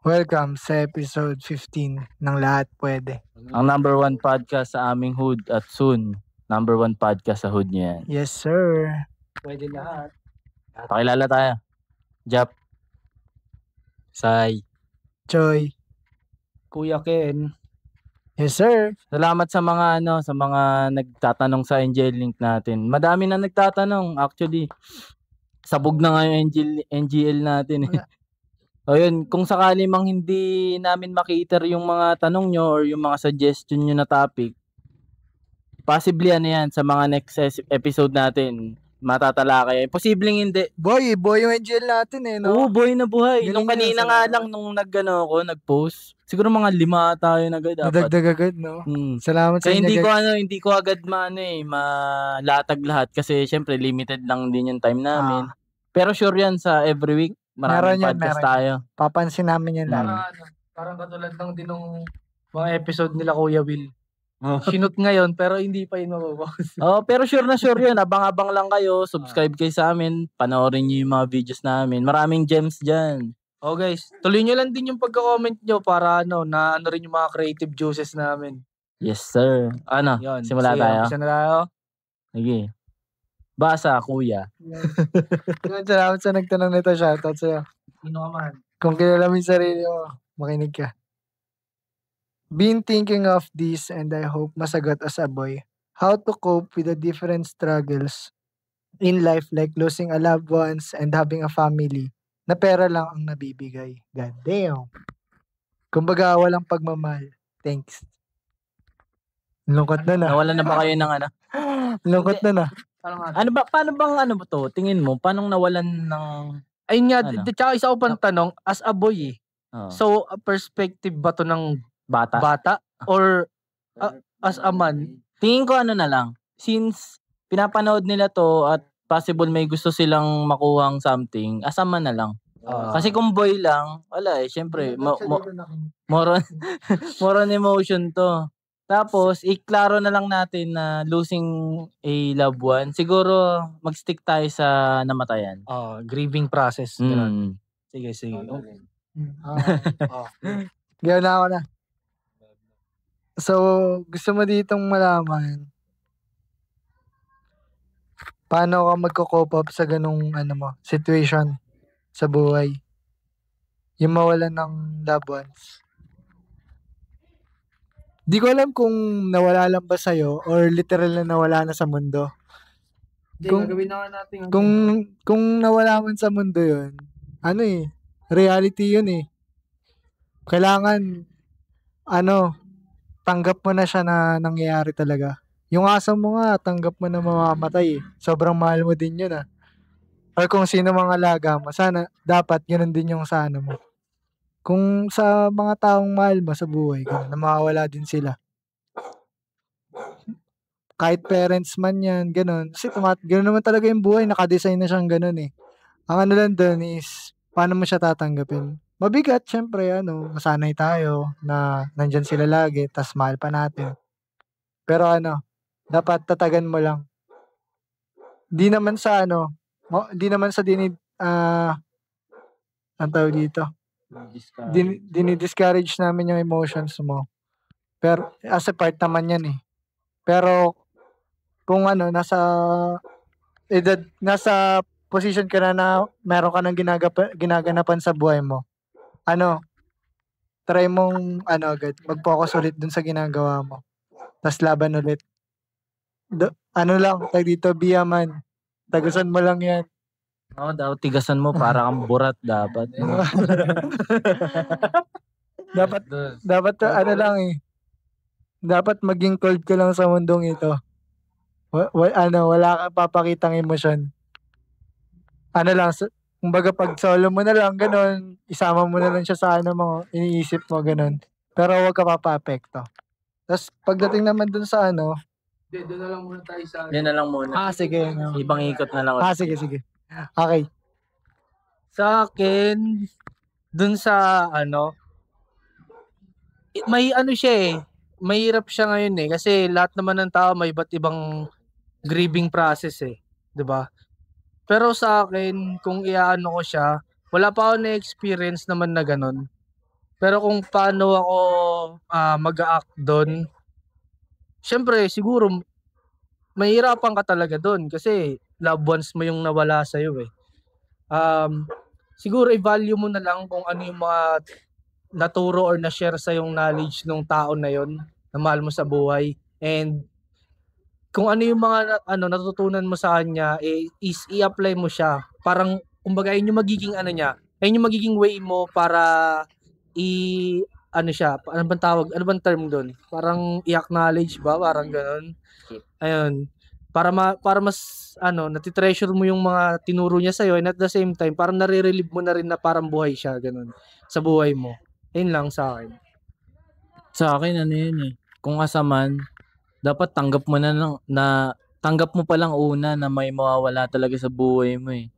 Welcome sa episode 15 ng Lahat Pwede. Ang number 1 podcast sa aming hood at soon, number 1 podcast sa hood niya yan. Yes, sir. Pwede lahat. Pakilala tayo. Jap. Sai. Joy. Kuya Ken. Yes, sir. Salamat sa mga nagtatanong sa Angel Link natin. Madami na nagtatanong actually. Sabog na nga yung NGL natin eh. O yun, kung sakali mang hindi namin makiter yung mga tanong nyo or yung mga suggestion nyo na topic, possibly yan sa mga next episode natin, matatalakay. Posibleng hindi. Boy yung NGL natin eh, no? Oo, boy na buhay. Galing Nung kanina yun, nga lang, nung nag-post, siguro mga 5 tayo na agad dapat. Nadagdag agad, no? Salamat sa Kaya inyo, hindi ko agad malatag lahat kasi syempre limited lang din yung time namin. Pero sure yan sa every week. Maraming podcast tayo. Papansin namin yan lang. Parang katulad lang din ng mga episode nila Kuya Will. Sinut ngayon pero hindi pa yun mababawas. Pero sure yun. Abang-abang lang kayo. Subscribe kayo sa amin. Panoorin nyo yung mga videos namin. Maraming gems dyan. Guys, tuloy nyo lang din yung pagka-comment nyo para na rin yung mga creative juices namin. Yes, sir. Yun. Simula tayo. Umpisa na tayo. Sige. Basa, kuya. Salamat sa nagtanong nito. Shoutout sa'yo. Sino ka man? Kung kilala mo yung sarili mo, makinig ka. Been thinking of this and I hope masagot as a boy. How to cope with the different struggles in life like losing a loved ones and having a family na pera lang ang nabibigay. God damn. Kumbaga, walang pagmamahal. Thanks. Lungkot na. Nawalan na ba kayo ng Lungkot na. Paano bang to? Tingin mo, paano nawalan ng... Ayun nga, tsaka isa ko pang tanong, as a boy So, a perspective ba to ng bata? Or as a man? Tingin ko na lang. Since pinapanood nila to at possible may gusto silang makuhang something, as a man na lang. Kasi kung boy lang, wala syempre, more on emotion to. Tapos, iklaro na lang natin na losing a loved one. Siguro, mag-stick tayo sa namatayan. Grieving process. Sige. Gawin na ako na. So, gusto mo ditong malaman paano ka magko-cope up sa ganung situation sa buhay? Yung mawalan ng loved ones. Di ko alam kung nawala lang ba sa'yo or literal na nawala na sa mundo. Gagawin na natin. Kung nawala man sa mundo yun, reality yun eh. Kailangan, tanggap mo na siya na nangyayari talaga. Yung aso mo nga, tanggap mo na mamamatay eh. Sobrang mahal mo din yun ah. Or kung sino mga alaga mo, sana, dapat yun din yung sa mo. Kung sa mga taong mahal mo sa buhay, na mawawala din sila. Kahit parents man yan, ganun. Kasi ganun naman talaga yung buhay, nakadesign na siyang ganun eh. Ang lang dun is, paano mo siya tatanggapin? Mabigat, syempre, masanay tayo na nandyan sila lagi, tas mahal pa natin. Pero dapat tatagan mo lang. Di naman sa ang tawag dito. Dinidiscourage namin yung emotions mo. Pero, as a part naman yan eh. Pero, kung nasa position ka na meron ka ng ginaganapan sa buhay mo, try mong, mag-focus ulit dun sa ginagawa mo. Tas laban ulit. Dito, be a man. Tagasan mo lang yan. Daw tigasan mo para kang burat dapat. dapat dapat maging cold ka lang sa mundong ito. Wala kang papakitang emosyon. Kumbaga pag solo mo na lang, ganun, isama mo na lang siya sa mo, iniisip mo, ganun. Pero huwag ka papaapekto. Tapos pagdating naman dun sa doon na lang muna tayo sa Yan na lang muna. Sige. Ibang ikot na lang. Sige. Okay. Sa akin, dun sa may siya eh. Mahirap siya ngayon eh. Kasi lahat naman ng tao may iba't ibang grieving process eh. 'Di ba? Pero sa akin, kung ko siya, wala pa ako na-experience naman na ganun. Pero kung paano ako mag-a-act doon, syempre siguro mahihirapan ka talaga doon kasi loved ones mo yung nawala sa'yo eh. Siguro i-value mo na lang kung ano yung mga naturo or na-share sa yung knowledge ng tao na yon na mahal mo sa buhay, and kung ano yung mga natutunan mo sa kanya is i-apply mo siya. Parang kumbaga yun yung magiging yun yung magiging way mo para ano bang tawag? Ano bang term doon? Parang i-acknowledge ba? Parang ganoon. Ayun. Para mas natitreasure mo yung mga tinuro niya sa'yo, and at the same time, parang nare-relieve mo na rin na parang buhay siya, ganun, sa buhay mo. Ayun lang sa akin. Sa akin, kung kasaman, dapat tanggap mo tanggap mo pa lang una na may mawawala talaga sa buhay mo eh.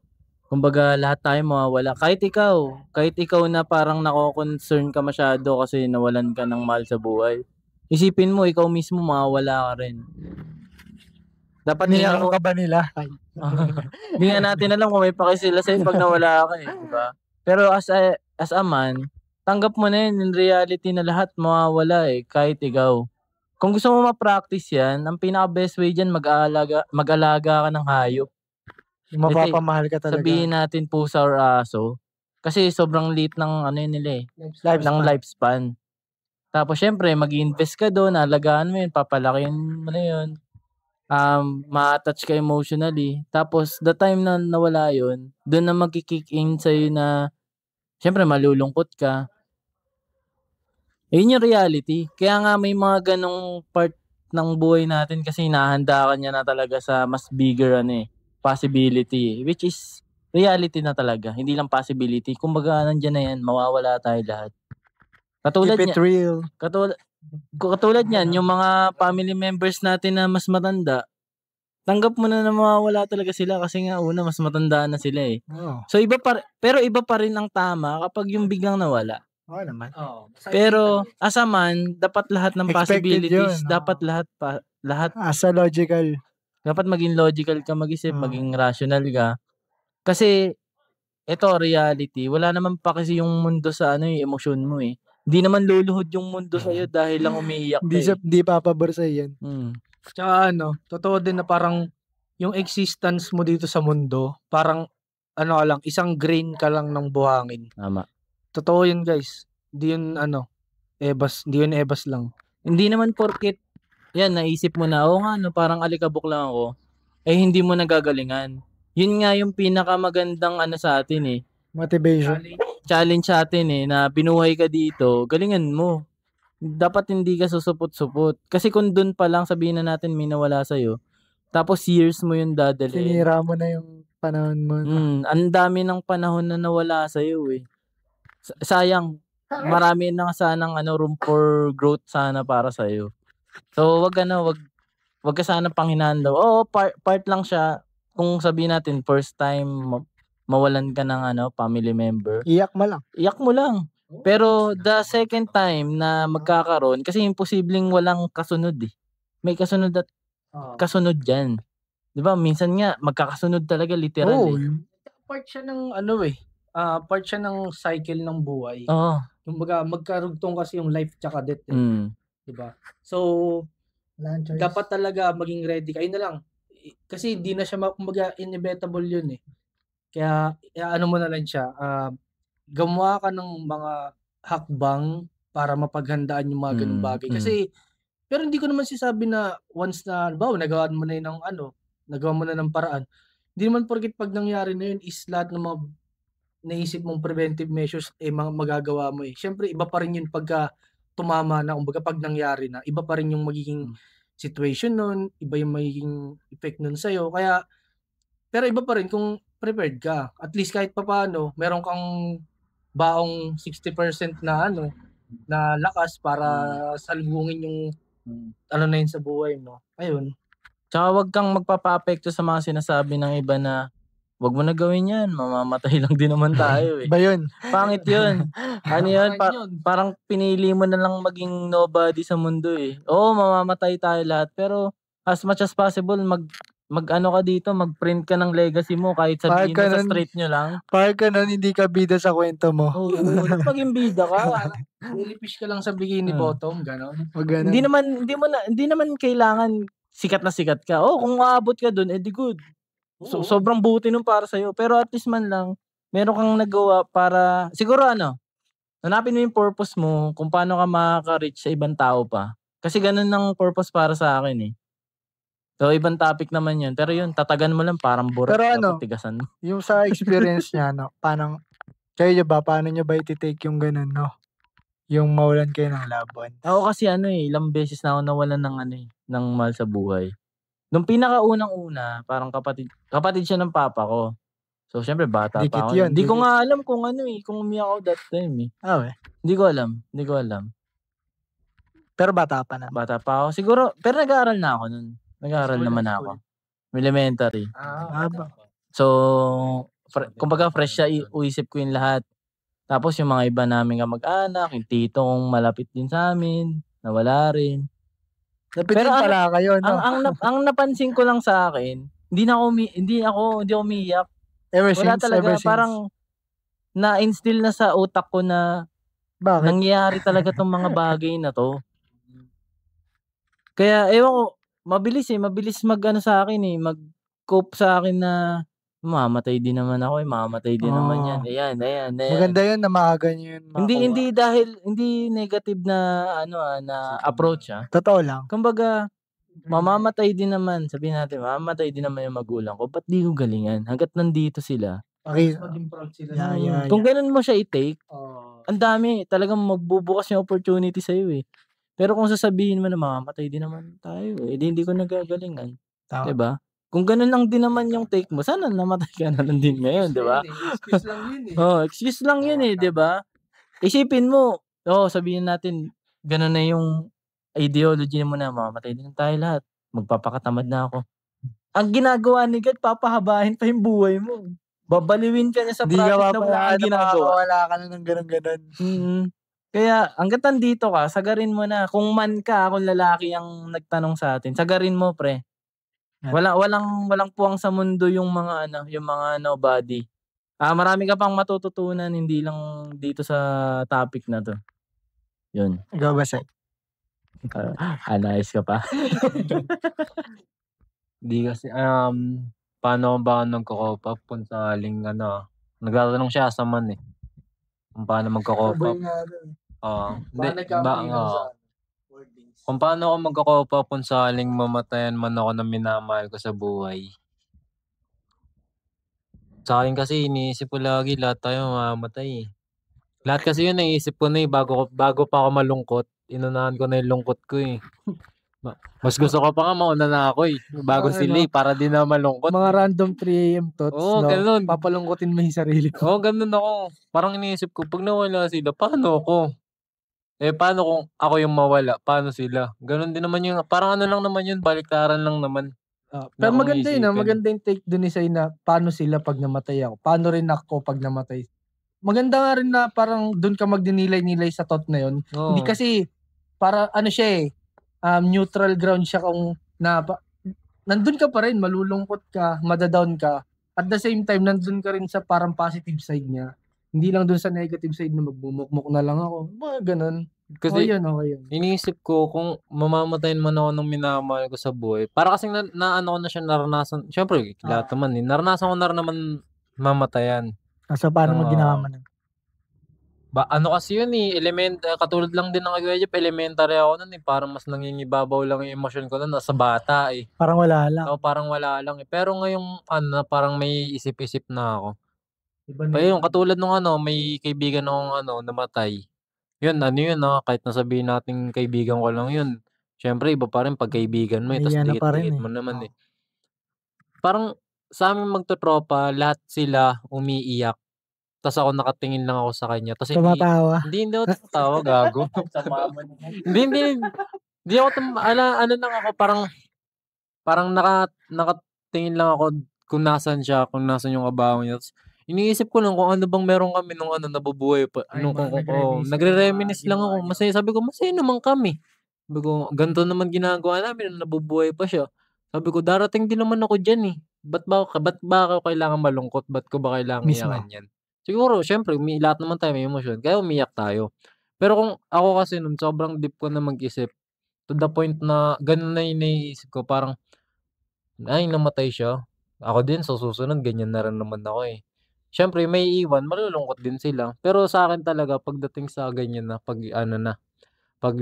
Kumbaga, lahat tayo mawawala. Kahit ikaw na parang nako-concern ka masyado kasi nawalan ka ng mahal sa buhay. Isipin mo, ikaw mismo mawawala ka rin. Dapat niyang ka ba nila? Hindi nga natin alam kung may paki sila sa'yo pag nawala ka eh, diba? Pero as a man, tanggap mo na yun, in reality na lahat mawawala eh, kahit ikaw. Kung gusto mo ma-practice yan, ang pinaka-best way dyan, mag-alaga ka ng hayop. Mapapamahal ka talaga. Sabihin natin pusa or aso. Kasi sobrang liit ng nila eh. Lifespan. Tapos syempre, mag-invest ka doon, alagaan mo yun, papalakin mo na yun. Ma-attach ka emotionally. Tapos, the time na nawala yun, doon na mag-kick in sa'yo na syempre, malulungkot ka. Yun yung reality. Kaya nga may mga ganong part ng buhay natin kasi hinahanda ka niya na talaga sa mas bigger possibility, which is reality na talaga, hindi lang possibility. Kumbaga nandiyan na yan, mawawala tayo lahat. Keep it real. Katulad niyan, yung mga family members natin na mas matanda, tanggap mo na mawawala talaga sila kasi nga una mas matanda na sila eh. Oh. So pero iba pa rin ang tama kapag yung biglang nawala. Oo naman. Pero as a man, dapat lahat ng possibilities, dapat lahat as a logical. Dapat maging logical ka mag-isip, maging rational ka. Kasi ito reality, wala naman pa kasi yung mundo sa yung emosyon mo eh. Hindi naman luluhod yung mundo sa iyo dahil lang umiiyak ka. Di papabor sa yan. Tsaka totoo din na parang yung existence mo dito sa mundo, parang isang grain ka lang ng buhangin. Tama. Totoo yun, guys. Hindi yun ebas lang. Hindi naman porket yan naisip mo na parang alikabok lang ako, hindi mo nagagalingan. Yun nga yung pinakamagandang sa atin eh. Motivation. Challenge sa atin eh, na binuhay ka dito, galingan mo. Dapat hindi ka susupot-supot. Kasi kung dun pa lang sabihin na natin may nawala sa'yo, tapos years mo yung dadalhin. Sinira mo na yung panahon mo. Ang dami ng panahon na nawala sa'yo eh. Sayang. Marami na sanang room for growth sana para sa'yo. So, wag ka sana panghinaan daw. Oo, part lang siya. Kung sabihin natin, first time mawalan ka ng family member. Iyak mo lang. Pero the second time na magkakaroon, kasi imposibleng walang kasunod eh. May kasunod at kasunod dyan. Diba? Minsan nga, magkakasunod talaga literal eh. Part siya ng part siya ng cycle ng buhay. Oo. Kumbaga, magkarugtong kasi yung life tsaka death eh. Diba? So, dapat talaga maging ready ka. Ayun na lang. Kasi hindi na siya kumbaga inevitable yun eh. Kaya mo na lang siya. Gumawa ka ng mga hakbang para mapaghandaan yung mga ganung bagay. Kasi, pero hindi ko naman sinasabi na once na, nagawa mo na ng paraan. Hindi naman porket pag nangyari na yun is lahat ng mga naisip mong preventive measures magagawa mo eh. Siyempre, iba pa rin yun pagka tumama na, kumbaga pag nangyari na, iba pa rin yung magiging situation nun, iba yung magiging effect nun sa'yo. Kaya, pero iba pa rin kung prepared ka. At least kahit papaano, meron kang baong 60% na na lakas para salubungin yung na yun sa buhay mo. Ayun. Tsaka wag kang magpapa-apekto sa mga sinasabi ng iba na wag mo na gawin yan, mamamatay lang din naman tayo eh. Ba yun? Pangit yun. Yun? Parang pinili mo na lang maging nobody sa mundo eh. Oo, mamamatay tayo lahat. Pero as much as possible, mag-ano ka dito, mag-print ka ng legacy mo kahit sabihin mo sa street nyo lang. Parang ka nun, hindi ka bida sa kwento mo. Oo, maging bida ka. Lilipish ka lang sa bikini bottom, gano'n. Hindi naman kailangan sikat na sikat ka. Kung maabot ka dun, edi good. Sobrang buti nun para sa'yo. Pero at least man lang, meron kang nagawa para, siguro hanapin mo yung purpose mo kung paano ka makaka-reach sa ibang tao pa. Kasi ganun ang purpose para sa akin eh. So, ibang topic naman yun. Pero yun, tatagan mo lang parang burat. Pero tigasan mo. Yung sa experience niya, kayo ba, paano nyo ba iti-take yung ganun, yung mawalan kayo ng loved one? Ako kasi ilang beses na ako nawalan ng mahal sa buhay. Nung pinakaunang-una, parang kapatid siya ng papa ko. So, syempre, bata pa ako. Hindi ko nga alam kung kung umiyak ako that time Hindi ko alam. Pero bata pa na. Bata pa ako. Siguro, pero nag-aaral na ako nun. Nag-aaral naman ako. Elementary. So, kumbaga fresh siya, uisip ko yung lahat. Tapos yung mga iba namin kamag-anak, yung tito kong malapit din sa amin, nawala rin. Pero pala kayo, ang napansin ko lang sa akin, hindi ako umiiyak. Wala talaga, parang na-instill na sa utak ko na nangyayari talaga tong mga bagay na to. Kaya ewan ko, mabilis sa akin mag-cope sa akin na mamamatay din naman ako, mamamatay din naman yan. Ayan. Maganda yun na maaga nyo yun. Hindi negative na na approach Totoo lang. Kumbaga, mamamatay din naman, sabihin natin, mamamatay din naman yung magulang ko. Ba't di ko galingan? Hanggat nandito sila. Maging proud sila. Kung ganun mo siya i-take, ang dami, talagang magbubukas yung opportunity sa'yo Pero kung sasabihin mo na mamamatay din naman tayo, hindi ko nagagalingan. Diba? Kung ganun lang din naman yung take mo, sana namatay ka na lang din ngayon, diba? Excuse lang yun excuse lang yun diba? Isipin mo, sabihin natin, ganun na yung ideology mo na mamamatay din tayo lahat. Magpapakatamad na ako. Ang ginagawa ni God, papahabahin pa yung buhay mo. Babaliwin ka niya sa project na wala kang ginagawa. Wala ka na ng ganun. Kaya hanggat nandito ka, sagarin mo na. Kung man ka, kung lalaki ang nagtanong sa atin, sagarin mo, pre. Walang puwang sa mundo yung mga nobody. Marami ka pang matututunan, hindi lang dito sa topic na to. Yun. Ikaw ba, Sek? Anayos ka pa. Di kasi, paano ba nagko-cope up kung sakaling nagtatanong siya sa man kung paano magko-cope up. Kung paano ako magko-cope up kung sakaling mamatayan man ako ng minamahal ko sa buhay. Sa akin kasi iniisip ko lagi lahat tayo mamamatay Lahat kasi yun naisip ko na bago pa ako malungkot. Inunahan ko na yung lungkot ko Mas gusto ko pa nga mauna na ako bago sila para di na malungkot. Mga random 3 AM thoughts, ganun. papalungkotin mo yung sarili ko. Ganun ako. Parang iniisip ko, pag nawala sila, paano ako? Paano kung ako yung mawala? Paano sila? Ganun din naman yung, parang lang naman yun, baliktaran lang naman. Pero maganda yun maganda yung take dun isa na paano sila pag namatay ako. Paano rin ako pag namatay. Maganda nga rin na parang dun ka magdinilay-nilay sa thought na yun. Hindi kasi, para siya neutral ground siya kung nandun ka pa rin, malulungkot ka, madadown ka. At the same time, nandun ka rin sa parang positive side niya. Hindi lang dun sa negative side na magbumukmuk na lang ako. Mga ganun. Kasi yun. iniisip ko kung mamamatayin man ako ng minamahal ko sa buhay. Para kasing ko na siya naranasan. Siyempre, lahat naman naranasan ko na rin naman mamatayan. So, paano mo ginawa mo nun? Kasi yun katulad lang din ng Kuya Jeff, elementary ako nun Parang mas nangingibabaw lang yung emosyon ko nun sa bata Parang wala lang. Parang wala lang Pero ngayong parang may isip-isip na ako. Yung katulad nung may kaibigan akong namatay. Yun, kahit nasabihin natin kaibigan ko lang yun. Siyempre, iba pa rin pag kaibigan mo tapos dikit-dikit mo naman Parang sa amin magtotropa, lahat sila umiiyak. Tapos ako nakatingin lang ako sa kanya. Tapos tumatawa. Hindi ako tumatawa, gago. Hindi ako lang ako, parang nakatingin lang ako kung nasan siya, kung nasan yung kabaho niya. Tapos iniisip ko lang kung ano bang meron kami nung nabubuhay pa. Nagre-reminisce lang ako. Masaya, sabi ko, masaya naman kami. Sabi ko, ganito naman ginagawa namin nung nabubuhay pa siya. Sabi ko, darating din naman ako diyan, eh. Ba't ba ako kailangan malungkot? Ba't ko ba kailangan Mismo. iyakan 'yan? Siguro siyempre lahat naman tayo may emosyon kaya umiyak tayo. Pero kung ako kasi nun sobrang deep ko na mag-isip, to the point na gano'n na yung naiisip ko parang, "Ay namatay siya, ako din sa susunod ganyan na rin naman ako, eh." Siyempre may iwan, malulungkot din sila. Pero sa'kin talaga pagdating sa ganyan na 'pag ano na, 'pag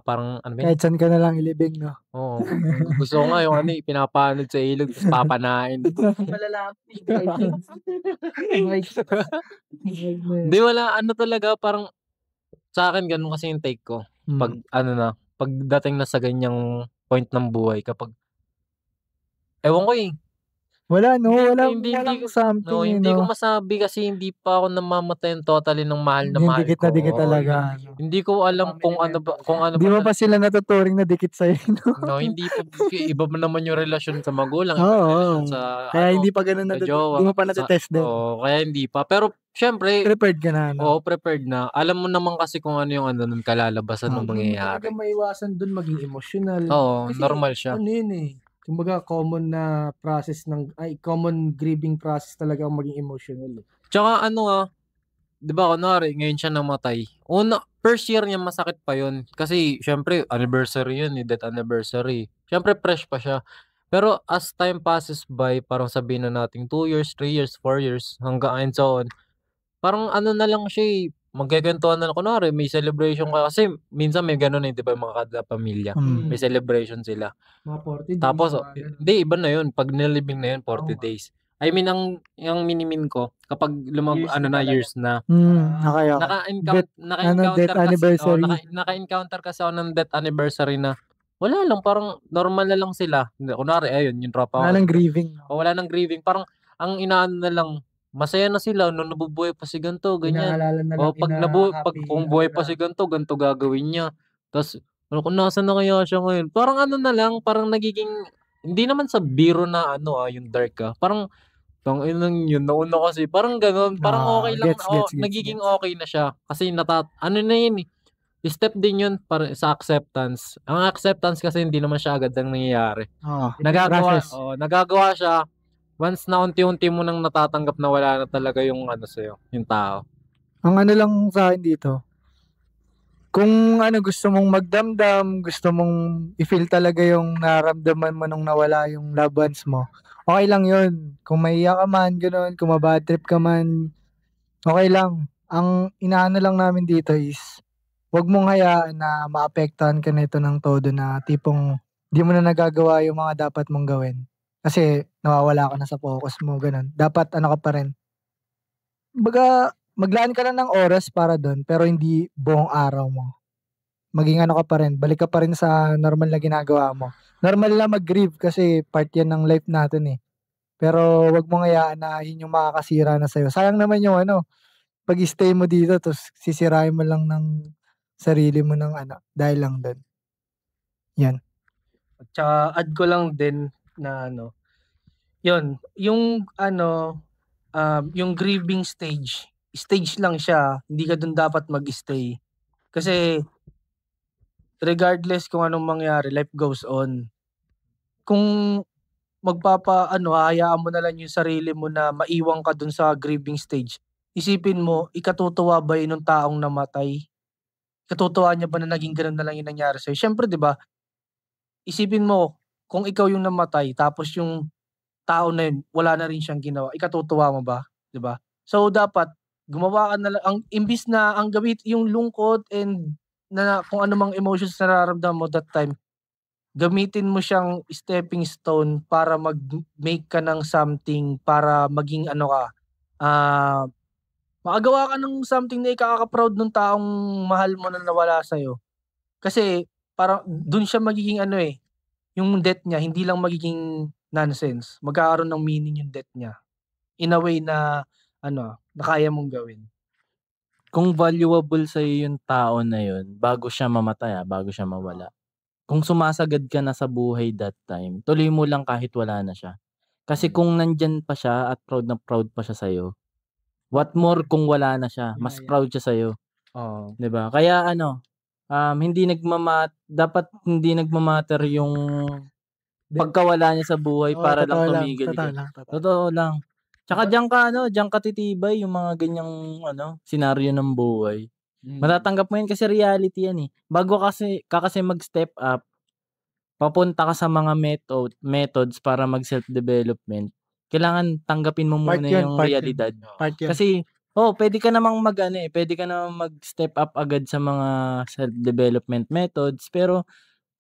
parang ano ba yun? Kahit saan ka na lang ilibing, no? Oo, gusto ko nga yung ano, eh, pinapanod sa ilog ta's papanain. Malalapit. Hindi wala ano talaga parang sa'kin gano'n kasi yung take ko 'pag ano na, pagdating na sa ganyang point ng buhay kapag ewan ko, eh. Wala, no? Hindi Walang ko something, hindi ko no? masabi kasi hindi pa ako namamatayan totally ng mahal na Yung mahal dikit ko, na dikit oo. talaga, no? Hindi ko alam kung ano ba Di mo pa sila natuturing na dikit sa'yo, no? no, hindi pa iba pa naman yung relasyon sa magulang, iba yung Oo. relasyon sa Kaya ano, hindi pa ganun sa di jowa, mo pa sa nate-test din. oo, kaya hindi pa. Pero siyempre Prepared ka na, no? oo, prepared na. Alam mo naman kasi kung ano yung ano nun, kalalabasan ng Hindi mo talaga mangyayari. maiwasan dun maging emosyonal. Oo, Kasi normal siya. ano yun, eh, kumbaga common grieving process talaga ang maging emotional, eh. Tsaka ano, 'di ba kunwari ngayon siya namatay, first year niya masakit pa yun kasi siyempre anniversary yun, eh, death anniversary. Siyempre fresh pa siya. Pero as time passes by, parang sabihin na nating 2 years, 3 years, 4 years hanggang and so on, parang ano na lang siya, eh, magkukwentuhan na lang kunwari may celebration ka kasi minsan may gano'n, eh, 'di ba mga kada pamilya, may celebration sila. Mga 40 days, Tapos mga ganun. hindi iba na yun 'pag nilibing na yun 40 Oo nga. days. I mean ang mini-mean ko kapag Years na talaga. years na, Okay. naka-encounter Death kasi anniversary. naka-encounter kasi ako ng death anniversary na wala lang parang normal na lang sila. Kunwari ayun yung tropa ko Wala nang grieving, no? o wala ng grieving parang ang inaano na lang, masaya na sila nung nabubuhay pa si gan'to, ganyan. Inaalala na O lang pag kung buhay pa si gan'to, gan'to gagawin niya. Ta's ano kung nasaan na kaya siya ngayon? Parang ano na lang, parang nagiging hindi naman sa biro na ano, yung dark, parang tanginang yun nauna kasi parang gano'n, parang okey lang Gets, gets, nagiging gets. okey na siya kasi ano na yun, eh, step din yun para sa acceptance. Ang acceptance kasi hindi naman siya agad ang nangyayari. Oo. Nagagawa Process. nagagawa siya once na unti-unti mo nang natatanggap na wala na talaga yung ano sa'yo, yung tao. Ang ano lang sa'kin dito, kung ano gusto mong magdamdam, gusto mong i-feel talaga yung nararamdaman mo nung nawala yung loved ones mo, okey lang yun. Kung maiiyak ka man, gano'n, kung ma-bad trip ka man, okey lang. Ang inaano lang namin dito is, 'wag mong hayaan na maapektuhan ka nito ng todo na tipong di mo na nagagawa yung mga dapat mong gawin. Kasi nawawala ka na sa focus mo, gano'n. Dapat ano ka pa rin, kumbaga maglaan ka lang ng oras para dun, pero hindi buong araw mo. Maging ano ka pa rin, balik ka pa rin sa normal na ginagawa mo. Normal lang mag-grieve kasi part yan ng life natin, eh. Pero 'wag mong hayaan na yun yung makakasira na sa'yo. Sayang naman yung ano, pag-stay mo dito ta's sisirain mo lang ng sarili mo ng ano, dahil lang dun. Yan. At tsaka add ko lang din na ano, yun, yung ano, yung grieving stage lang siya, hindi ka dun dapat mag-stay. Kasi regardless kung anong mangyari, life goes on. Kung hahayaan mo na lang yung sarili mo na maiwan ka dun sa grieving stage, isipin mo, ikatutuwa ba yun nung taong namatay? Ikatutuwa niya ba na naging ganun na lang yung nangyari sa'yo? Siyempre 'di ba, isipin mo kung ikaw yung namatay tapos yung tao na yun wala na rin siyang ginawa, ikatutuwa mo ba, 'di ba? So dapat gumawa ka na lang imbis na ang yung lungkot and na kung ano mang emotions na nararamdaman mo that time, gamitin mo siyang stepping stone para mag-make ka ng something para maging ano ka, makagawa ka ng something na ikaka-proud nung taong mahal mo na nawala sa'yo. Kasi parang dun siya magiging ano, eh, yung death niya hindi lang magiging nonsense, magkakaroon ng meaning yung death niya. In a way na ano, na kaya mong gawin. Kung valuable sa'yo yung tao na yun, bago siya mamatay, bago siya mawala. Kung sumasagad ka na sa buhay that time, tuloy mo lang kahit wala na siya. Kasi kung nandyan pa siya at proud pa siya sa'yo, what more kung wala na siya, mas proud siya sa'yo. Oo. 'Di ba? Kaya ano, dapat hindi nagma-matter yung pagkawala niya sa buhay para lang totoo tumigil ka. lang. Totoo lang. Tsaka diyan ka titibay yung mga ganyang senaryo ng buhay. Matatanggap mo yan kasi reality yan eh. Bago kasi mag-step up, papunta ka sa mga methods para mag-self-development, kailangan tanggapin mo muna yung realidad. Kasi, pwede ka namang pwede ka namang mag-step up agad sa mga self-development methods, pero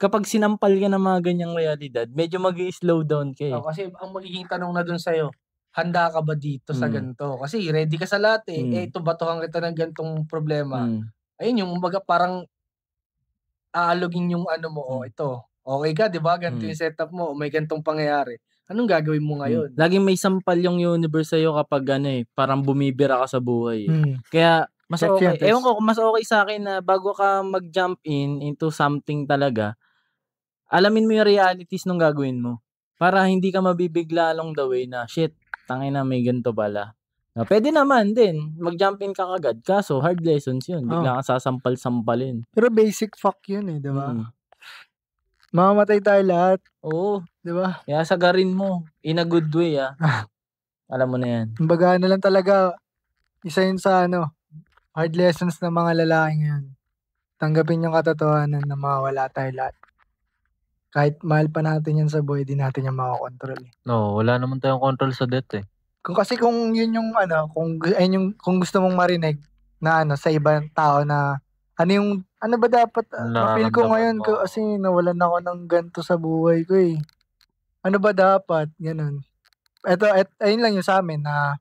kapag sinampal ka ng mga ganyang realidad, medyo mag-i-slow down ka eh. Kasi ang magiging tanong na dun sa'yo, handa ka ba dito sa ganito? Kasi ready ka sa lahat eh. Ito batuhan kita ng ganitong problema. Ayun yung parang aalugin yung ito. Okay ka, di ba? Ganito yung setup mo. May ganitong pangyayari. Anong gagawin mo ngayon? Laging may sampal yung universe sa'yo kapag parang bumibira ka sa buhay. Kaya, mas okay. Ewan ko, mas okay sa akin na bago ka mag-jump into something talaga, alamin mo yung realities nung gagawin mo. Para hindi ka mabibigla along the way na, shit, tangina may ganito pala. Pwede naman din, mag-jump in ka kagad. Kaso, hard lessons yun. Bigla kang sasampal-sampalin. Pero basic fuck yun eh, di ba? Mamamatay tayo lahat. Oo. Di ba? Kaya sagarin mo. In a good way Alam mo na yan. Kumbaga na lang talaga, isa yun sa hard lessons ng mga lalaki ngayon. Tanggapin yung katotohanan na mawawala tayo lahat. Kahit mahal pa natin yan sa buhay, di natin yan makakontrol. No, wala naman tayong control sa death eh. Kung yun yung kung gusto mong marinig na sa ibang tao na ano ba dapat ma-feel ko ngayon kasi nawalan ako ng ganito sa buhay ko eh. Ano ba dapat? Ganun. Ayun lang yung sa amin na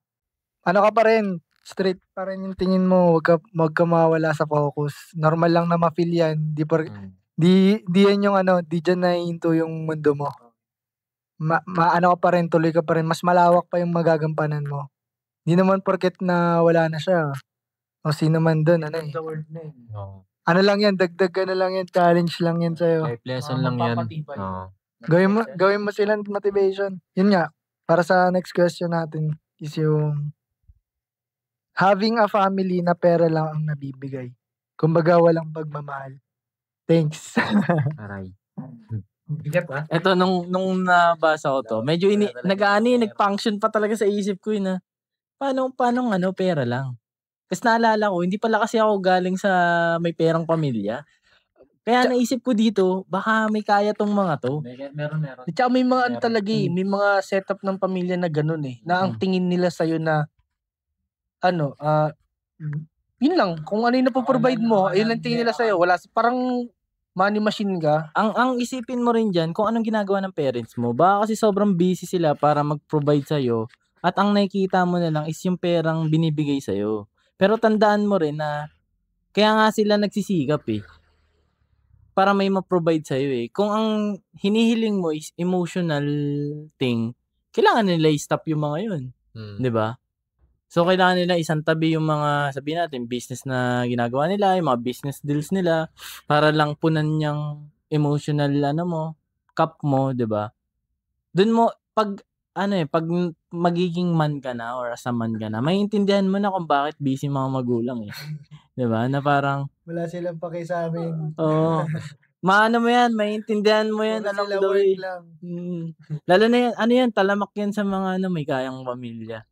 ano ka pa rin, straight pa rin yung tingin mo, wag ka mawala sa focus. Normal lang na ma-feel yan. Di yan yung di dyan nahihinto yung mundo mo. Ano ka pa rin, tuloy ka pa rin. Mas malawak pa yung magagampanan mo. Di naman porket na wala na siya. O sino man dun, The word na yun. Ano lang yan, dagdag na lang yan, challenge lang yan sa'yo. Life lesson lang yan. Gawin mo silang motivation. Yun nga, para sa next question natin is yung having a family na pera lang ang nabibigay. Kumbaga walang pagmamahal. Thanks. Aray. Bigat Ito, nung nabasa ko to, medyo nag-function pa talaga sa isip ko na, paano pera lang? Kasi naalala ko, hindi pala kasi ako galing sa may perang pamilya. Kaya naisip ko dito, baka may kaya tong mga to. Meron. Tsaka may mga talaga may mga setup ng pamilya na ganun eh, na ang tingin nila sa'yo na, yun lang, kung ano yung napoprovide mo, yun lang tingin nila sa'yo. Wala, parang money machine ka. Ang isipin mo rin dyan, kung anong ginagawa ng parents mo, baka kasi sobrang busy sila para mag-provide sa'yo, at ang nakikita mo na lang is yung perang binibigay sa'yo. Pero tandaan mo rin na, kaya nga sila nagsisikap para may ma-provide sa'yo Kung ang hinihiling mo is emotional thing, kailangan nila i-stop yung mga yun. Diba? So, kailangan nila isang tabi yung mga, sabihin natin, business na ginagawa nila, yung mga business deals nila, para lang punan yung emotional, cup mo, diba? Doon mo, pag magiging man ka na, or as a man ka na, maiintindihan mo na kung bakit busy mga magulang diba? Na parang, wala silang pake sa amin. Oo. Maano mo yan, maiintindihan mo yan, along the way. Lalo na yan, talamak yan sa mga may kayang pamilya.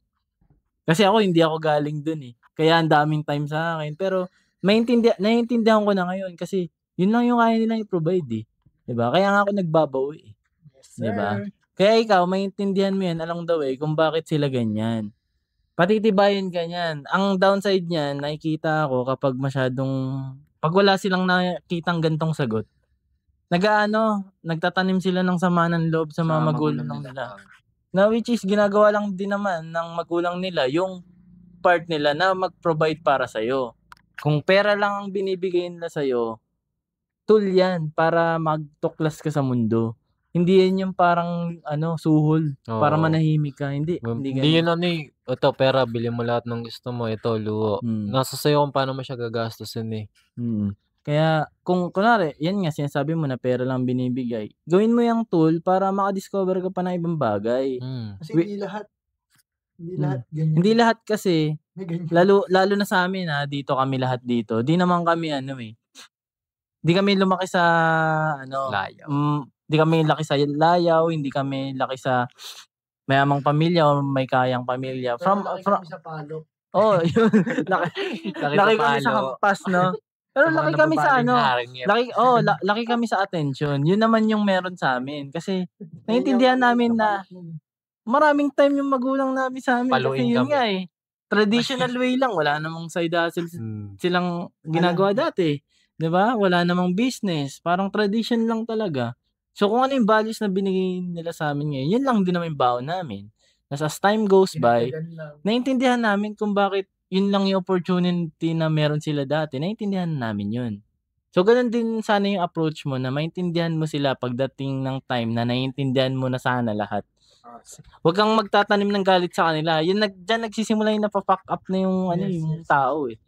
Kasi ako, hindi ako galing dun Kaya ang daming time sa akin. Pero, naiintindihan ko na ngayon kasi, yun lang yung kaya nilang i-provide Diba? Kaya nga ako nagbabawi Yes, sir. Diba? Kaya ikaw, maiintindihan mo yan along the way kung bakit sila ganyan. Patitibayin ka niyan. Ang downside niyan, nakikita ako kapag pag wala silang nakitang gantong sagot, nagtatanim sila ng sama ng loob sa mga magulang nila. Na which is, ginagawa lang din naman ng magulang nila yung part nila na mag-provide para sa'yo. Kung pera lang ang binibigay nila sa'yo, tool yan para magtuklas ka sa mundo. Hindi yan yung parang suhol para manahimik ka. Hindi yun ito pera, bili mo lahat ng gusto mo, ito luho. Nasa sayo kung paano mo siya gagastusin Kaya kung kunwari, yan nga sinasabi mo na pera lang binibigay, gawin mo yung tool para maka-discover ka pa ng ibang bagay. Kasi hindi lahat ganyan. Hindi lahat kasi, lalo na sa amin dito kami lahat dito. Di naman kami di kami lumaki sa Hindi kami laki sa layaw, hindi kami laki sa mayamang pamilya o may kayang pamilya. From kami sa palo. Yun. Laki kami sa hampas, no? Pero laki kami sa laki kami sa attention. Yun naman yung meron sa amin. Kasi naiintindihan namin na maraming time yung magulang namin sa amin. Kasi yun nga eh. Traditional way lang. Wala namang side hustle silang ginagawa dati. 'Di ba? Wala namang business. Parang tradition lang talaga. So kung ano yung values na binigay nila sa amin ngayon, yun lang din naman yung baon namin. As time goes by, naiintindihan namin kung bakit yun lang yung opportunity na meron sila dati. Naiintindihan namin yun. So, ganun din sana yung approach mo na maintindihan mo sila pagdating ng time na naiintindihan mo na sana lahat. Huwag kang magtatanim ng galit sa kanila. Diyan nagsisimula yung napapack up na yung, yung tao eh.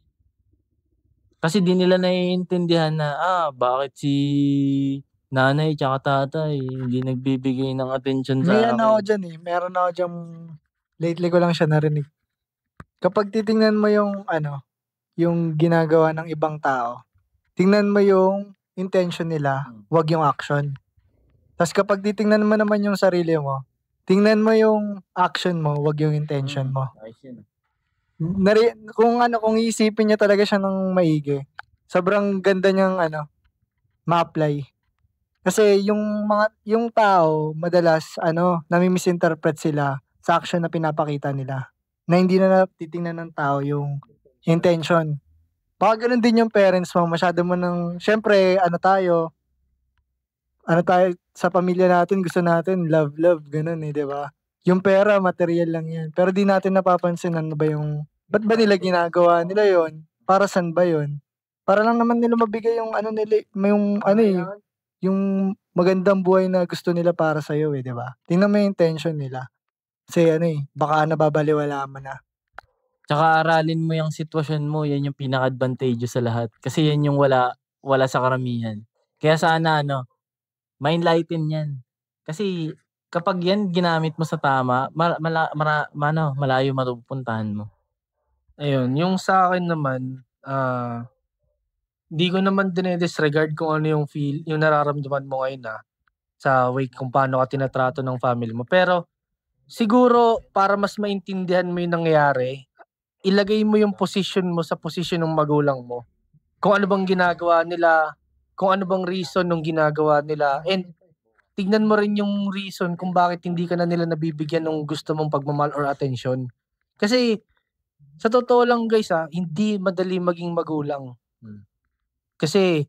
Kasi di nila naiintindihan na, bakit si nanay tsaka tatay hindi nagbibigay ng attention sa akin. Meron ako dyan, lately ko lang siya narinig. Kapag titingnan mo yung yung ginagawa ng ibang tao, tingnan mo yung intention nila, wag yung action. Tapos kapag titingnan mo naman yung sarili mo, tingnan mo yung action mo, wag yung intention mo. Kung iisipin niya talaga siya ng maigi, sobrang ganda niyang ma-apply. Kasi yung tao madalas nami-misinterpret sila sa action na pinapakita nila. Na hindi na titingnan ng tao yung intention. Baka ganun din yung parents mo, masyado mo syempre tayo sa pamilya natin, gusto natin love, ganun eh, 'di ba? Yung pera, material lang yan. Pero di natin napapansin ba't ba nila ginagawa nila yon? Para saan ba yon? Para lang naman nila mabigay yung yung magandang buhay na gusto nila para sa'yo eh, di ba? Tingnan mo yung intention nila. Kasi baka nababaliwala mo na. Tsaka aralin mo yung sitwasyon mo, yan yung pinaka-advantageous sa lahat. Kasi yan yung wala sa karamihan. Kaya sana ma-enlighten yan. Kasi kapag yan ginamit mo sa tama, malayo matupuntahan mo. Ayun, yung sa akin naman, di ko naman dinedisregard kung ano yung yung nararamdaman mo ngayon sa way kung paano ka tinatrato ng family mo. Pero siguro para mas maintindihan mo yung nangyayari, ilagay mo yung position mo sa position ng magulang mo. Kung ano bang ginagawa nila, kung ano bang reason ng ginagawa nila, and tignan mo rin yung reason kung bakit hindi ka na nila nabibigyan ng gusto mong pagmamahal or attention. Kasi sa totoo lang guys hindi madali maging magulang. Kasi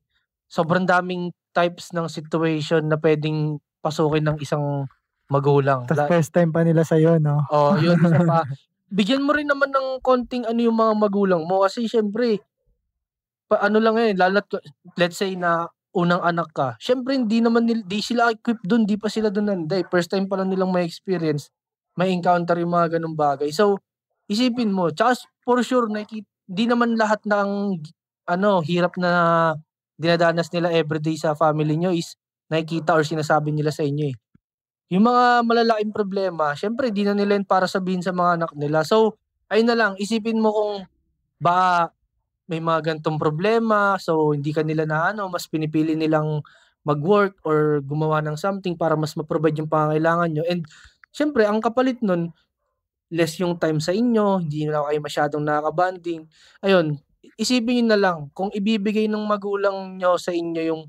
sobrang daming types ng situation na pwedeng pasukin ng isang magulang. Tapos first time pa nila sa'yo, no? Yun isa pa. Bigyan mo rin naman ng konting yung mga magulang mo kasi syempre let's say na unang anak ka. Syempre hindi sila equipped doon, di pa sila doon nanday. First time pa lang nilang may experience, may encounter yung mga ganung bagay. So isipin mo, tsaka for sure di naman lahat ng hirap na dinadanas nila everyday sa family nyo is nakikita or sinasabi nila sa inyo eh. Yung mga malalaking problema, syempre di na nila yun para sabihin sa mga anak nila. So, ayun na lang, isipin mo kung ba may mga gantong problema, so hindi ka nila mas pinipili nilang mag-work or gumawa ng something para mas ma-provide yung pangangailangan nyo. And syempre, ang kapalit nun, less yung time sa inyo, hindi na kayo masyadong nakaka-bonding. Ayun, isipin nyo na lang, kung ibibigay ng magulang nyo sa inyo yung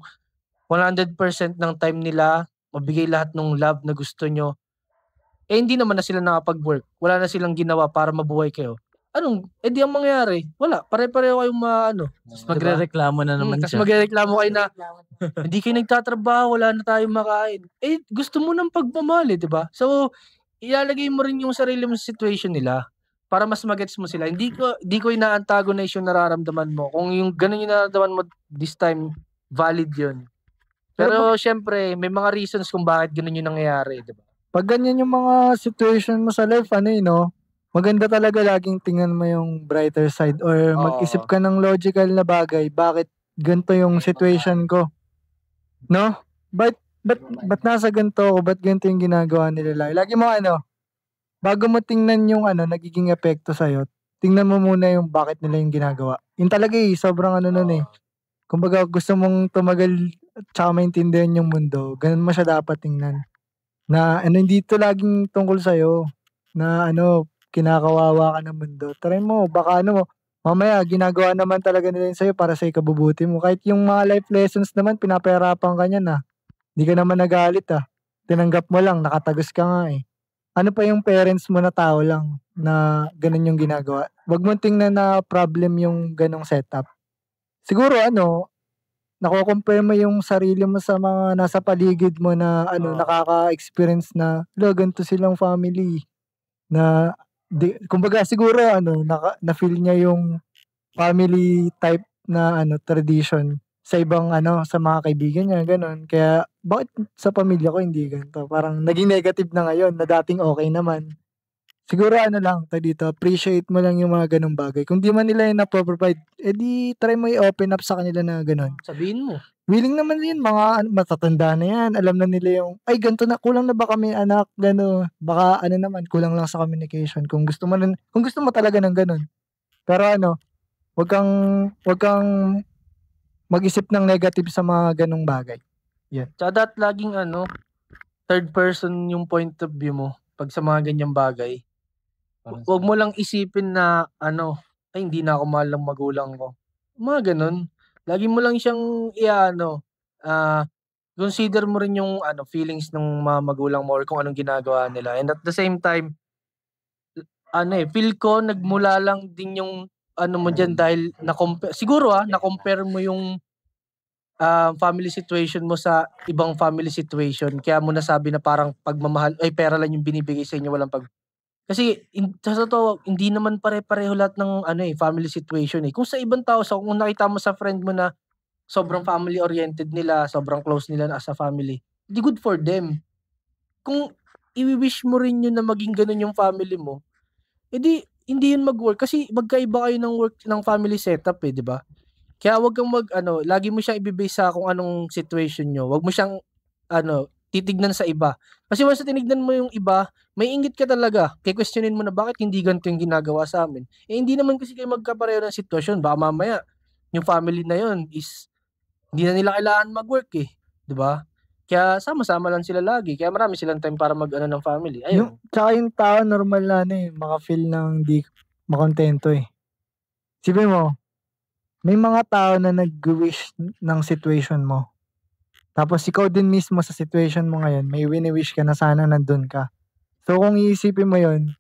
100% ng time nila, mabigay lahat ng love na gusto nyo, hindi naman na sila nakapag-work. Wala na silang ginawa para mabuhay kayo. Di ang mangyari? Wala. Pare-pareho kayong Tapos magre-reklamo na naman siya. Tapos magre-reklamo kayo na, hindi kayo nagtatrabaho, wala na tayong makain. Gusto mo ng pagmamahal, diba? So, ilalagay mo rin yung sarili mo sa situation nila para mas magets mo sila. Hindi ko ina-antagonize yung nararamdaman mo. Kung yung ganun yung nararamdaman mo this time, valid yun. Pero syempre, may mga reasons kung bakit ganun yung nangyayari, diba? Pag ganyan yung mga situation mo sa life, maganda talaga laging tingnan mo yung brighter side or mag-isip ka ng logical na bagay. Bakit ganito yung situation ko? No? Ba't nasa ganito ako? Ba't ganito yung ginagawa nila? Lagi mo bago mo tingnan yung nagiging epekto sa'yo, tingnan mo muna yung bakit nila yung ginagawa. Yun talaga sobrang nun eh. Kumbaga gusto mong tumagal tsaka maintindihan yung mundo, ganun mo siya dapat tingnan. Na hindi to laging tungkol sa'yo, na kinakawawa ka ng mundo. Try mo, baka mamaya ginagawa naman talaga nila yun sa'yo para sa ikabubuti mo. Kahit yung mga life lessons naman, pinapahirapan ka niyan Hindi ka naman nagalit Tinanggap mo lang, nakatagos ka nga eh. Ano pa yung parents mo na tao lang na ganun yung ginagawa? Wag mong tingnan na problem yung ganong setup. Siguro nako-compare mo yung sarili mo sa mga nasa paligid mo na nakaka-experience na ganito silang family na kumbaga siguro na-feel niya yung family type na tradition sa ibang sa mga kaibigan niya ganun. Kaya bakit sa pamilya ko hindi ganito? Parang naging negative na ngayon na dating okay naman. Siguro lang dito, appreciate mo lang yung mga ganung bagay. Kung di man nila yung napro-provide, edi try mo i-open up sa kanila na ganun. Sabihin mo. Willing naman yun, mga matatanda na yan. Alam na nila yung, ay ganito na, kulang na ba kami anak, gano'n. Baka naman, kulang lang sa communication. Kung gusto mo talaga ng ganun. Pero wag kang mag-isip ng negative sa mga ganung bagay. Yeah. Tsaka laging third person yung point of view mo pag sa mga ganyang bagay. Huwag mo lang isipin na ay hindi na ako mahal ng magulang ko. Mga ganun. Lagi mo lang siyang consider mo rin yung feelings ng mga magulang mo or kung anong ginagawa nila. And at the same time, feel ko nagmula lang din yung mo dyan dahil na-compare mo yung family situation mo sa ibang family situation. Kaya mo nasabi na parang pagmamahal, ay pera lang yung binibigay sa inyo, walang kasi sa totoo, hindi naman pare-pareho lahat ng family situation eh. Kung sa ibang tao, kung nakita mo sa friend mo na sobrang family oriented nila, sobrang close nila as a family, di good for them. Kung i-wish mo rin yun na maging ganun yung family mo, edi hindi yun mag-work kasi magkaiba kayo ng work ng family setup di ba? Kaya wag kang lagi mo siyang i-base sa kung anong situation nyo. Wag mo siyang titignan sa iba. Kasi once tinignan mo yung iba, may inggit ka talaga. Kaya questionin mo na bakit hindi ganito yung ginagawa sa amin. Hindi naman kasi kayo magkapareho ng sitwasyon. Baka mamaya, yung family na yun is hindi na nila kailangan mag-work 'di ba? Kaya sama-sama lang sila lagi. Kaya marami silang time para ng family. Ayun. Tsaka yung tao normal na maka-feel ng di makontento Sipin mo, may mga tao na nag-wish ng situation mo. Tapos ikaw din mismo sa situation mo ngayon, may wini-wish ka na sana nandun ka. So kung iisipin mo yon,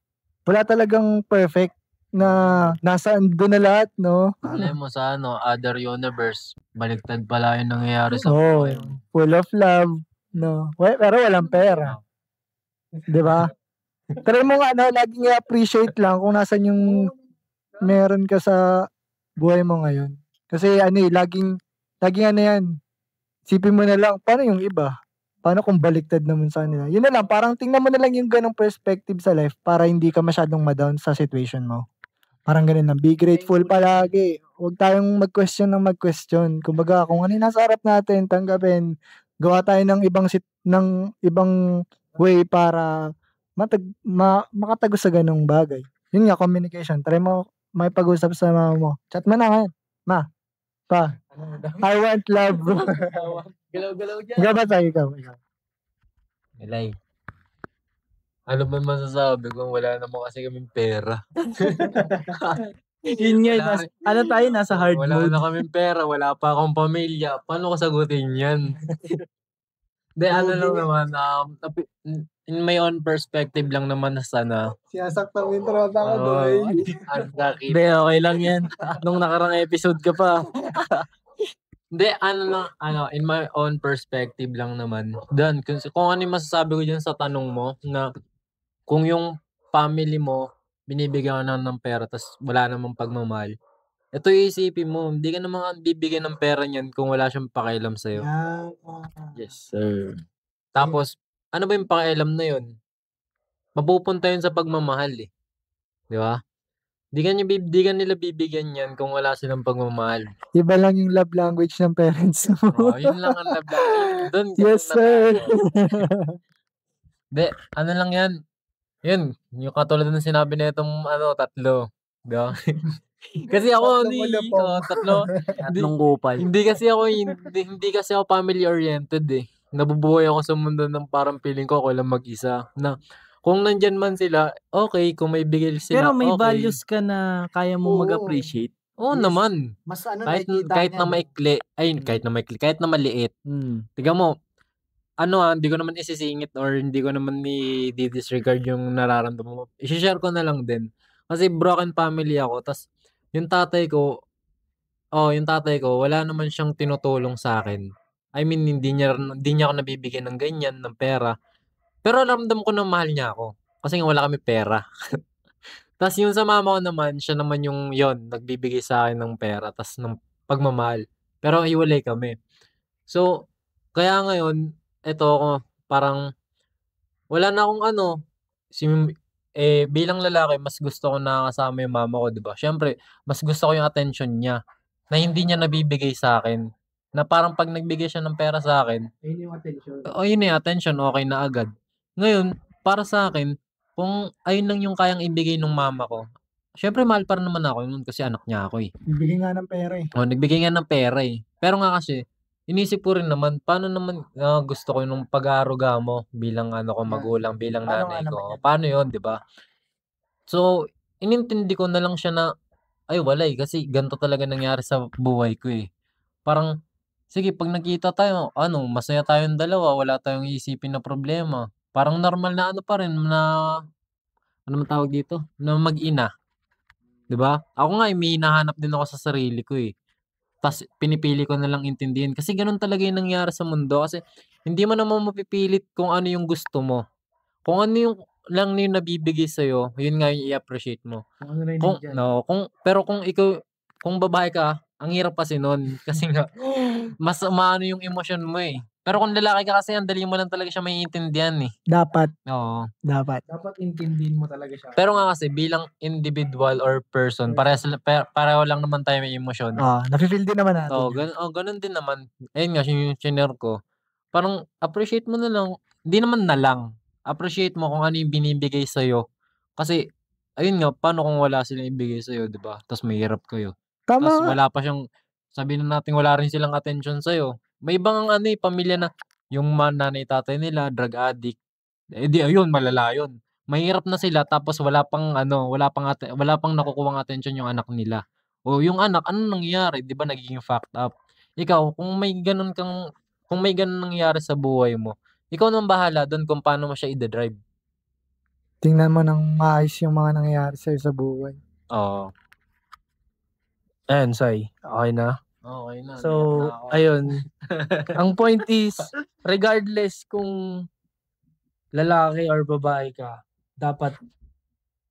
wala talagang perfect na nasaan doon na lahat, no? Alay mo sa other universe, baliktad pala yung nangyayari sa buhay mo. Full of love, no? Pero walang pera. 'Di ba? Try mo laging i-appreciate lang kung nasan yung meron ka sa buhay mo ngayon. Kasi laging yan. Isipin mo na lang, paano yung iba? Paano kung baliktad naman sa kanila? Yun na lang, parang tingnan mo na lang yung ganong perspective sa life para hindi ka masyadong ma-down sa situation mo. Parang ganun lang. Be grateful palagi. Huwag tayong mag-question ng mag-question. Kumbaga, kung ano yung nasa harap natin, tanggapin. Gawa tayo ng ibang way para makatagos sa ganong bagay. Yun nga, communication. Try mo may pag-usap sa mama mo. Chat mo na ngayon. Ma, pa, I want love. Galaw-galaw dyan. Gabata, ikaw. Elay. Ano ba masasabi kung wala naman kasi kaming pera? Yun nga, nasa hard wala mode. na kaming pera, wala pa akong pamilya. Paano ko sagutin yan? Hindi, lang naman, in my own perspective lang naman na sana. Sinasaktan mo yung trota ko, doy. Hindi, okay lang yan. Nung nakarang episode ka pa. Hindi, in my own perspective lang naman. Dan, kung ano yung masasabi ko dyan sa tanong mo, na kung yung family mo, binibigyan ka ng pera, tas wala namang pagmamahal. Ito iisipin mo, hindi ka naman bibigyan ng pera niyan kung wala siyang pakialam sa'yo. Yes, sir. Tapos, ano ba yung pakialam na yun? Mapupunta yun sa pagmamahal Di ba? Di ka nila bibigyan yan kung wala silang pagmamahal. Iba lang yung love language ng parents mo. Yun lang ang love language. Doon, yes, sir. Hindi, lang yan. Yun, yung katulad ng sinabi na itong tatlo. Di ba? Kasi ako Tatlo. Tatlong kupal. Hindi kasi ako family oriented eh. Nabubuhay ako sa mundo ng parang feeling ko ako lang mag-isa. Na kung nandyan man sila, okay. Kung may bigay Pero sila, may okay. values ka na kaya mong mag-appreciate. Oo naman. Mas Kahit nakikita na niya, maikli, kahit na maliit. Tignan mo, hindi ko naman isisingit or hindi ko naman i-disregard yung nararamdaman mo. I-share ko na lang din. Kasi broken family ako. Tas yung tatay ko, wala naman siyang tinutulong sa akin. I mean, hindi niya ako nabibigyan ng ganyan, ng pera. Pero ramdam ko na mahal niya ako. Kasi nga wala kami pera. Tas yung sa mama ko naman, siya naman yung nagbibigay sa akin ng pera tas ng pagmamahal. Pero hiwalay kami. So, kaya ngayon, eto ako, parang wala na akong bilang lalaki, mas gusto ko na kasama yung mama ko, 'di ba? Siyempre, mas gusto ko yung attention niya na hindi niya nabibigay sa akin. Na parang 'pag nagbigay siya ng pera sa akin, Ayun yung attention. yun na yung attention, okay na agad. Ngayon, para sa akin, kung ayun lang yung kayang ibigay ng mama ko, siyempre mahal pa rin naman ako nun kasi anak niya ako eh. Nagbigay nga ng pera eh. Nagbigay nga ng pera eh. Pero nga kasi, inisip ko rin naman, paano naman gusto ko yung pag-aaruga mo bilang magulang, bilang Paano nga nanay naman ko. yan? Paano yun, di ba? So, inintindi ko na lang siya na, ay walay, kasi ganito talaga nangyari sa buhay ko eh. Parang, sige, pag nakita tayo, masaya tayong dalawa, wala tayong iisipin na problema. Parang normal na pa rin na, ano man tawag dito? Na mag-ina. 'Di ba? Ako nga, may hinahanap din ako sa sarili ko eh. Tas pinipili ko na lang intindihin kasi gano'n talaga yung nangyari sa mundo kasi hindi mo naman mapipilit kung ano yung gusto mo. Kung ano yung nabibigay sa'yo, yun nga yung i-appreciate mo. Kung ano na yung nandyan. Pero kung babae ka, ang hirap kasi nun kasi nga mas umaano yung emosyon mo eh. Pero kung lalaki ka kasi, ang dali mo lang talaga siya maiintindihan eh. Dapat. Oo. Dapat. Dapat intindihin mo talaga siya. Pero nga kasi bilang individual or person, pareho lang naman tayo may emosyon. Nafe-feel din naman natin. Ganun din naman. Ayun nga, yung shinare ko. Parang appreciate mo na lang. Hindi naman na lang. Appreciate mo kung ano yung binibigay sa'yo. Kasi, ayun nga, paano kung wala silang ibigay sa'yo, di ba? Tapos mahirap kayo. Tama. Tapos wala pa siyang, sabihin na natin wala rin silang attention sa'yo. May ibang pamilya na yung nanay tatay nila, drug addict. Di ayun, malala yun. Mahirap na sila tapos wala pang nakukuhang attention yung anak nila. O yung anak, anong nangyayari? 'Di ba nagiging fucked up? Ikaw, kung may ganun nangyayari sa buhay mo, ikaw naman bahala doon kung paano mo siya ida-drive. Tingnan mo ng maayos yung mga nangyayari sa'yo sa buhay. Oo. Ayan, Sai. Okay na? Okay na. So, ayun. Ang point is, regardless kung lalaki or babae ka, dapat,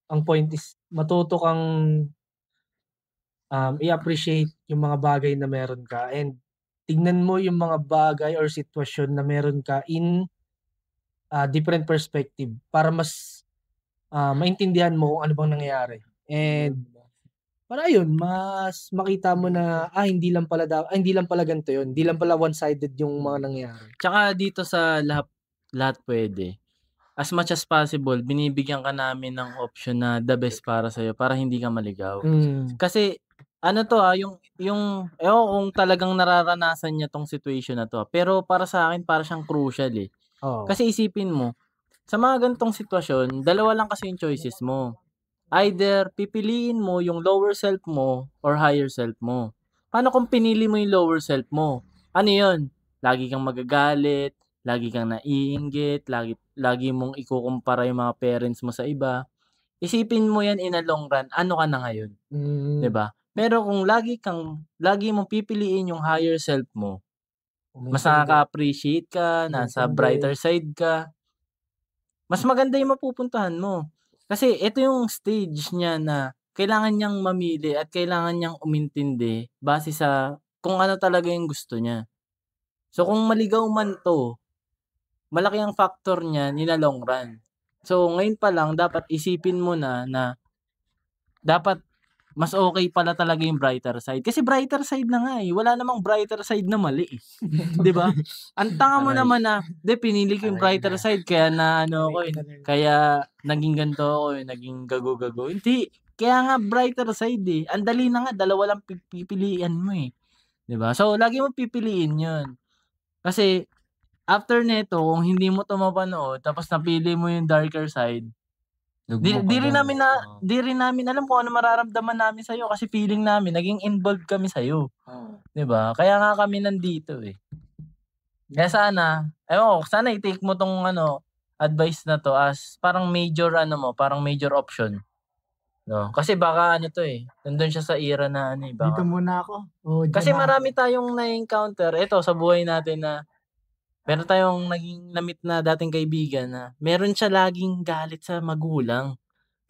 ang point is, matuto kang i-appreciate yung mga bagay na meron ka and tignan mo yung mga bagay or sitwasyon na meron ka in different perspective para mas maintindihan mo kung ano bang nangyayari. And para yun, mas makita mo na hindi lang pala ganito yun. Hindi lang pala one-sided yung mga nangyayari. Tsaka dito sa lahat pwede. As much as possible, binibigyan ka namin ng option na the best para sa'yo para hindi ka maligaw. Kasi yung kung talagang nararanasan niya tong situation na to. Pero para sa akin, para siyang crucial eh. Kasi isipin mo, sa mga ganitong sitwasyon, dalawa lang kasi yung choices mo. Either pipiliin mo yung lower self mo or higher self mo. Paano kung pinili mo yung lower self mo? Ano yun? Lagi kang magagalit, lagi kang naiinggit, lagi mong ikukumpara yung mga parents mo sa iba. Isipin mo yan in a long run, ano ka na ngayon? 'Di ba? Pero kung lagi mong pipiliin yung higher self mo, mas nakaka-appreciate ka, nasa brighter side ka, mas maganda yung mapupuntahan mo. Kasi ito yung stage niya na kailangan niyang mamili at kailangan niyang umintindi base sa kung ano talaga yung gusto niya. So kung maligaw man to, malaki ang factor niya in a long run. So ngayon pa lang dapat isipin mo na dapat mas okay pala talaga yung brighter side. Kasi brighter side na nga eh. Wala namang brighter side na mali eh. 'Di ba? Ang tanga mo naman na, pinili ko yung brighter side kaya na kaya naging ganito ako, naging gago-gago. Hindi. Kaya nga brighter side eh. Ang dali na nga, dalawa lang pipilian mo eh. 'Di ba? So lagi mo pipiliin 'yun. Kasi after nito, kung hindi mo 'to mapanood tapos napili mo yung darker side, di rin namin alam kung ano mararamdaman namin sa iyo kasi feeling namin naging involved kami sa iyo. 'Di ba? Kaya nga kami nandito eh. Kaya sana i-take mo tong advice na to as parang major parang major option. No? Kasi baka nandun siya sa era na baka. Dito muna ako. Kasi marami tayong na-encounter sa buhay natin na meron tayong naging na-meet na dating kaibigan na meron siya laging galit sa magulang.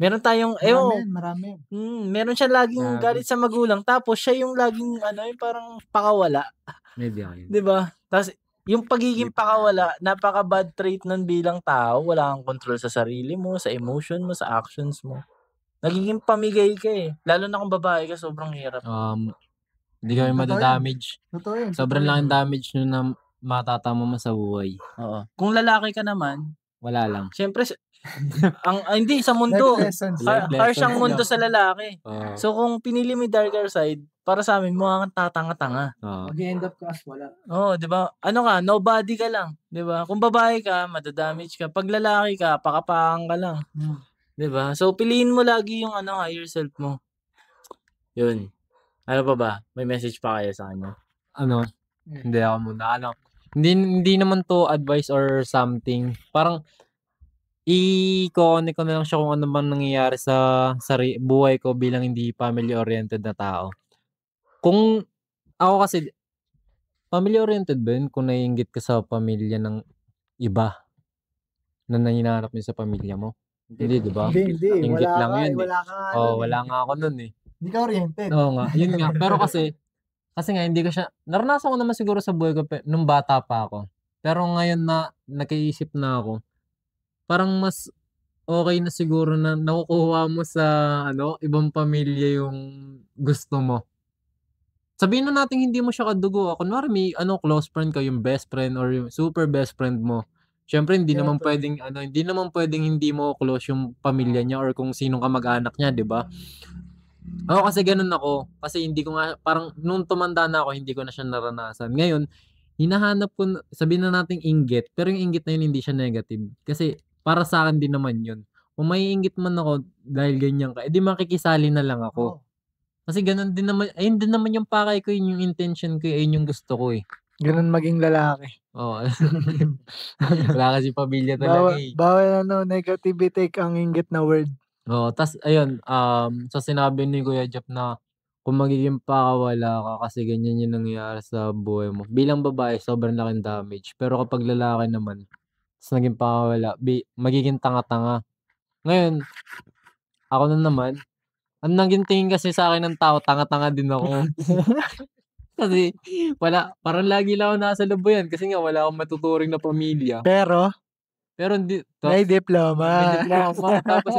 Meron tayong marami. Meron siya laging galit sa magulang tapos siya yung laging yung parang pakawala. Maybe ako. 'Di ba? Tapos yung pagiging pakawala, napaka bad trait nun bilang tao, wala kang control sa sarili mo, sa emotion mo, sa actions mo. Nagiging pamigay ka eh. Lalo na kung babae ka, sobrang hirap. Hindi kami madadamage. Totoo yan. Sobrang laking damage nun na matatama mo sa buhay. Oo. Kung lalaki ka naman, wala lang. Siyempre, hindi, sa mundo. Harsh ang mundo sa lalaki. So, kung pinili mo yung darker side, para sa amin, mukha kang tatanga-tanga. Mag-end up ka as wala. Di ba? Nobody ka lang. Di ba? Kung babae ka, madadamage ka. Pag lalaki ka, pakapakang ka lang. Di ba? So, piliin mo lagi yung higher self mo. Yun. Ano pa ba? May message pa kayo sa kanya? Hindi ako muna. Hindi naman to advice or something. Parang, i-connect ko na lang siya kung ano man nangyayari sa buhay ko bilang hindi family-oriented na tao. Kung ako kasi, family-oriented ba yun kung naiinggit ka sa pamilya ng iba na hinahanap mo sa pamilya mo? Hindi, di ba? Hindi. Inggit Wala lang ka, yun eh. wala ka nga. Wala nga ako nun eh. Hindi ka oriented. Oo nga, yun nga. Pero kasi nga hindi ko siya, naranasan ko naman siguro sa buhay ko nung bata pa ako. Pero ngayon na nakiisip na ako, parang mas okay na siguro na nakukuha mo sa ibang pamilya yung gusto mo. Sabihin na natin hindi mo siya kadugo. Kunwari may close friend ka, yung best friend or yung super best friend mo. Syempre hindi naman pwedeng hindi mo close yung pamilya niya or kung sino ka mag-anak niya, 'di ba? Ako kasi ganun ako. Kasi hindi ko nga parang nung tumanda na ako, hindi ko na siya naranasan. Ngayon, hinahanap ko sabihin na nating inggit, pero yung inggit na yun hindi siya negative. Kasi para sa akin din naman yun. Kung may inggit man ako dahil ganyan ka, edi makikisali na lang ako. Kasi ganun din naman, ayun din naman yung pakay ko, yun yung intention ko, ayun yung gusto ko eh. Ganun maging lalaki. Oo. Wala kasi pamilya talaga eh. Bawal negativity ang inggit na word. Oo, tas ayun, sa sinabi ni Kuya Jeff na kung magiging pakawala ka kasi ganyan yung nangyayari sa buhay mo. Bilang babae, sobrang laking damage. Pero kapag lalaki naman, tas naging pakawala, magiging tanga-tanga. Ngayon, ako na naman, ang naging tingin kasi sa akin ng tao, tanga-tanga din ako. Kasi parang lagi lang ako nasa lubuyan kasi nga wala akong matuturing na pamilya. Pero hindi. may diploma. Tapos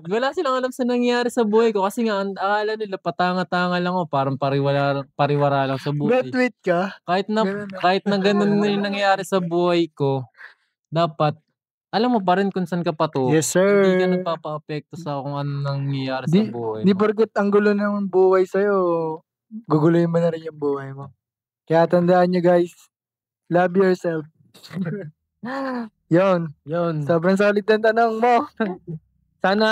wala silang alam sa nangyayari sa buhay ko kasi nga akala nila patanga-tanga lang ako, parang pariwara lang sa buhay. Betwit ka? Kahit na ganun na yung nangyayari sa buhay ko, dapat alam mo pa rin kung saan ka patungo. Yes, sir. Hindi ka nagpapa-apekto sa kung ano nangyayari sa buhay mo. Di porket ang gulo ng buhay sa'yo, guguluhin mo na rin yung buhay mo. Kaya tandaan nyo guys, love yourself. Yun. Sobrang solid ng tanong mo. Sana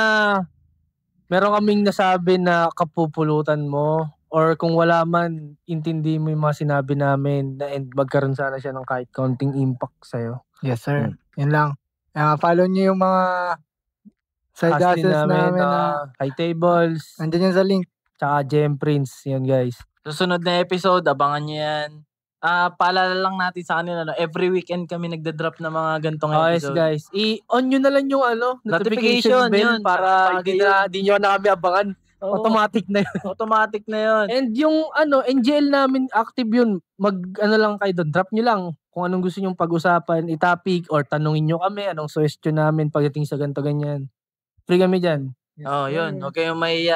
meron kaming nasabi na kapupulutan mo or kung wala man, intindi mo yung mga sinabi namin na magkaroon sana siya ng kahit counting impact sa'yo. Yes, sir. Yan lang. Follow nyo yung mga side hustles namin na high tables. Andyan yan sa link. Tsaka Gem Prince. Yan guys. Susunod na episode, abangan nyo yan. Paalala lang natin sa kanila, every weekend kami nagda-drop ng mga gantong episode. Guys. I-on nyo na lang yung notification bell yun, para di nyo na kami abangan. Automatic na yun. Automatic na yun. And yung NGL namin, active yun. Lang kayo doon. Drop nyo lang kung anong gusto nyong pag-usapan, i-topic, or tanungin nyo kami, anong suggestion namin pagdating sa ganito ganyan. Free kami dyan. Yun. Okay, may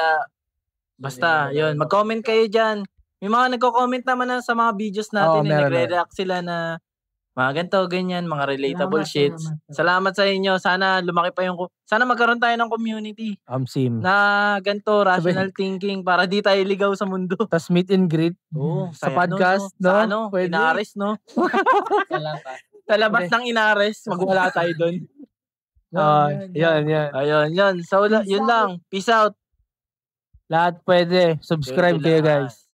basta, yun. Mag-comment kayo dyan. May mga nagko-comment naman na sa mga videos natin. Nagre-react sila na Mga ganito, ganyan, mga relatable shits. Salamat sa inyo. Sana lumaki pa sana magkaroon tayo ng community Sim. na ganito, rational thinking para di tayo ligaw sa mundo. Tas meet and greet. Sa podcast, no? Sa Pwede. Inares, no? Sa labas ng Inares, magwala tayo doon. Yan. Ayun. So, yun lang. Peace out. Lahat pwede. Subscribe kayo, guys.